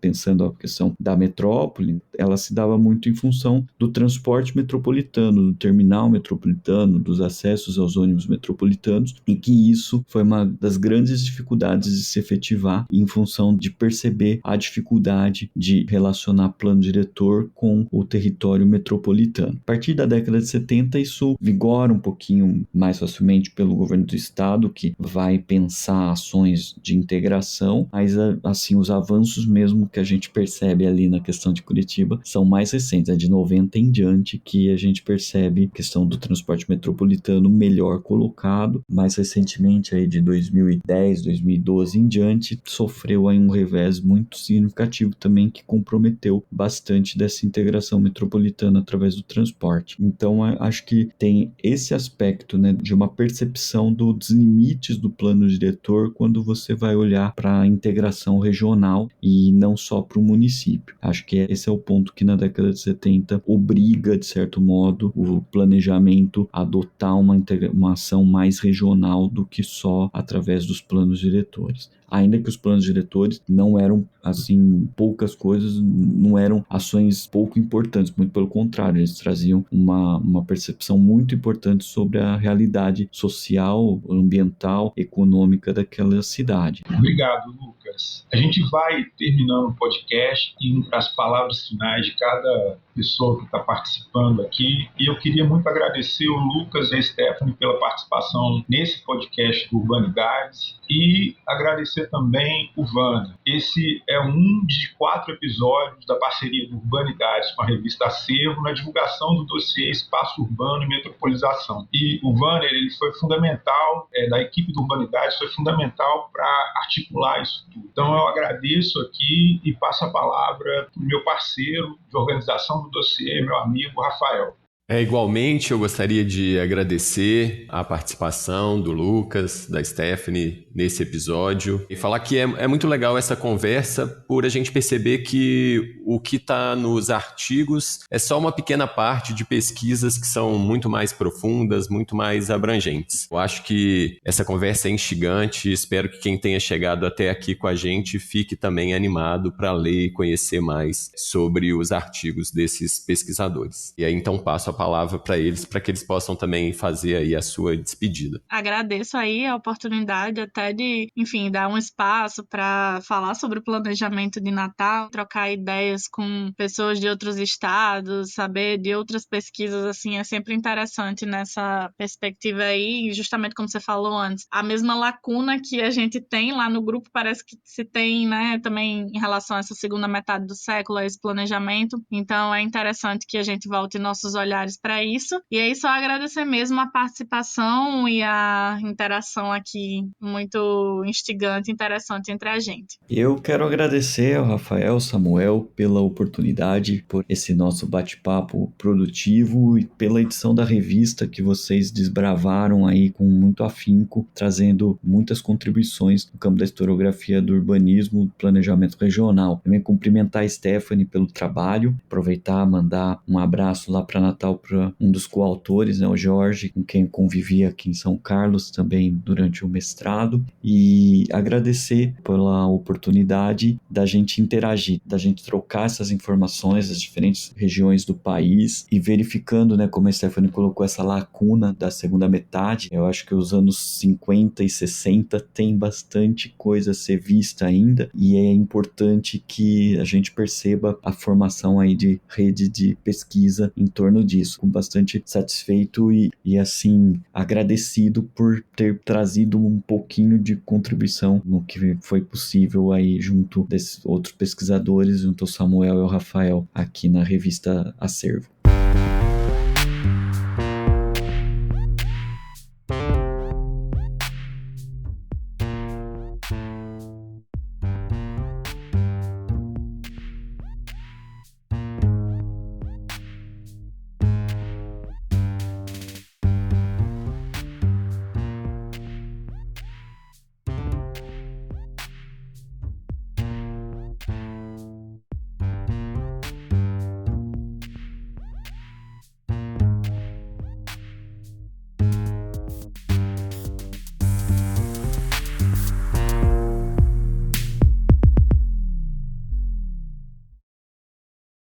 pensando a questão da metrópole, ela se dava muito em função do transporte metropolitano, do terminal metropolitano, dos acessos aos ônibus metropolitanos, e que isso foi uma das grandes dificuldades de se efetivar em função de perceber a dificuldade de relacionar plano diretor com o território metropolitano. A partir da década de 70, isso vigora um pouquinho mais facilmente pelo governo do estado, que vai pensar ações de integração, mas assim, os avanços mesmo que a gente percebe ali na questão de Curitiba são mais recentes, é de 90 em diante que a gente percebe a questão do transporte metropolitano melhor colocado. Mais recentemente, aí de 2010, 2012 em diante, sofreu aí um revés muito significativo também, que comprometeu bastante dessa integração metropolitana através do transporte. Então, acho que tem esse aspecto, né, de uma percepção dos limites do plano diretor quando você vai olhar para a integração regional e não só para o município. Acho que esse é o ponto que na década de 70 obriga, de certo modo, o planejamento a adotar uma ação mais regional do que só através dos planos diretores. Ainda que os planos diretores não eram, assim, poucas coisas, não eram ações pouco importantes, muito pelo contrário, eles traziam uma percepção muito importante sobre a realidade social, ambiental, econômica daquela cidade. Obrigado, Luca. colegas, a gente vai terminando o podcast indo para as palavras finais de cada pessoa que está participando aqui. E eu queria muito agradecer o Lucas e a Stephanie pela participação nesse podcast do Urbanidades e agradecer também o Vanda. Esse é um de 4 episódios da parceria do Urbanidades com a revista Acervo na divulgação do dossiê Espaço Urbano e Metropolização. E o Vanner, ele foi fundamental, da equipe do Urbanidades, foi fundamental para articular isso tudo. Então eu agradeço aqui e passo a palavra para o meu parceiro de organização do dossiê, meu amigo Rafael. Igualmente, eu gostaria de agradecer a participação do Lucas, da Stephanie nesse episódio e falar que é muito legal essa conversa por a gente perceber que o que está nos artigos é só uma pequena parte de pesquisas que são muito mais profundas, muito mais abrangentes. Eu acho que essa conversa é instigante, espero que quem tenha chegado até aqui com a gente fique também animado para ler e conhecer mais sobre os artigos desses pesquisadores. E aí então passo a palavra para eles, para que eles possam também fazer aí a sua despedida. Agradeço aí a oportunidade até de, enfim, dar um espaço para falar sobre o planejamento de Natal, trocar ideias com pessoas de outros estados, saber de outras pesquisas, assim, é sempre interessante nessa perspectiva aí, justamente como você falou antes, a mesma lacuna que a gente tem lá no grupo parece que se tem, né, também em relação a essa segunda metade do século, a esse planejamento, então é interessante que a gente volte nossos olhares para isso. E aí só agradecer mesmo a participação e a interação aqui muito instigante, interessante entre a gente. Eu quero agradecer ao Rafael, Samuel, pela oportunidade, por esse nosso bate-papo produtivo e pela edição da revista que vocês desbravaram aí com muito afinco, trazendo muitas contribuições no campo da historiografia do urbanismo e planejamento regional. Também cumprimentar a Stephanie pelo trabalho, aproveitar e mandar um abraço lá para Natal para um dos coautores, né, o Jorge, com quem eu convivi aqui em São Carlos também durante o mestrado, e agradecer pela oportunidade da gente interagir, da gente trocar essas informações das diferentes regiões do país e verificando, né, como a Stephanie colocou, essa lacuna da segunda metade. Eu acho que os anos 50 e 60 tem bastante coisa a ser vista ainda e é importante que a gente perceba a formação aí de rede de pesquisa em torno disso. Com bastante satisfeito e assim, agradecido por ter trazido um pouquinho de contribuição no que foi possível aí junto desses outros pesquisadores, junto ao Samuel e ao Rafael, aqui na revista Acervo.